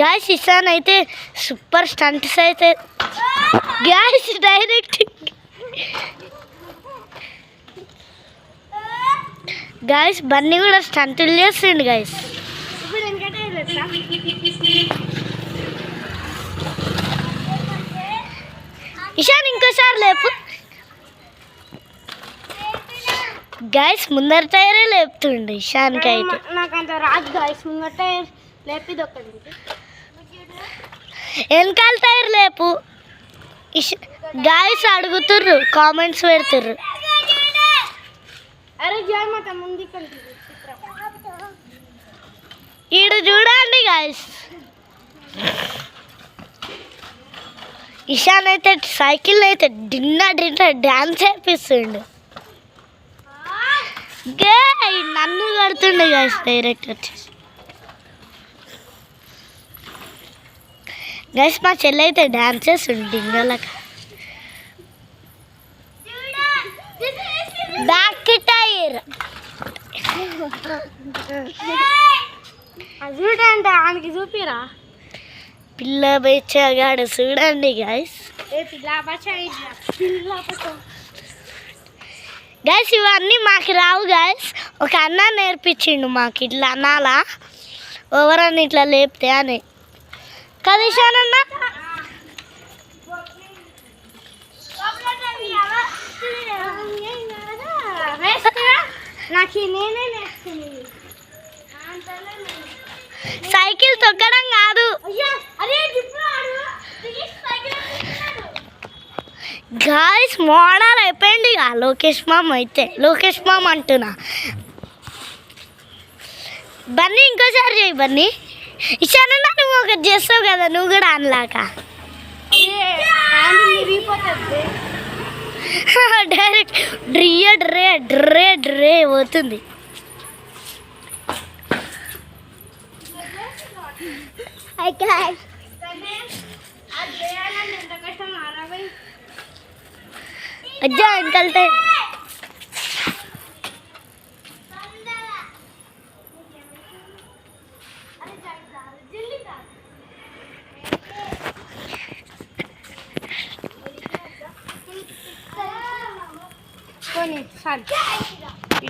Guys ఇసాన్ అయితే super stunts అయితే guys direct guys Bunny కూడా స్టంట్లు చేస్తుండు గాయస్. ఇషాన్ ఇంకోసారి లేపు గాయస్. ముందర టైరే లేపుతుండు ఇషాన్కి అయితే. నాకు అంత రాదు గాయస్, ముందర టైర్ లేపి దొక్కది. వెనకాల టైర్ లేపు. గాయస్ అడుగుతుర్రు, కామెంట్స్ పెడుతుర్రు. అరే జాగ్రత్త ముందు ఈడు చూడండి గాయస్. ఇషాన్ అయితే సైకిల్ అయితే డిన్న డ్యాన్స్ చేపిస్తుండు. నన్ను కడుతుండే గాయస్ డైరెక్ట్ వచ్చేసి. గైస్ మా చెల్లి అయితే డ్యాన్స్ చేస్తుండు డింగలక. బ్యాక్ టైర్ చూడండి, ఆమెకి చూపిరా పిల్ల బెచ్చగాడు చూడండి గైస్. గైస్ ఇవన్నీ మాకు రావు గైస్. ఒక అన్న నేర్పించిండు మాకు ఇట్లా అనాలా, ఎవరన్నా ఇట్లా లేపితే అని. కదా ఇషానన్న? సైకిల్ తొక్కడం కాదు గాయస్, మోడల్ అయిపోయింది ఇక లోకేష్ మామ అయితే. లోకేష్ మామ అంటున్నా. బన్నీ ఇంకోసారి చేయి బన్నీ. ఇచ్చానన్నా నువ్వు ఒకటి చేస్తావు కదా, నువ్వు కూడా అనలాక డైరెక్ట్ డ్రే డ్రే డ్రే పోతుంది. అజ్జా వెనకాలతే పోనీ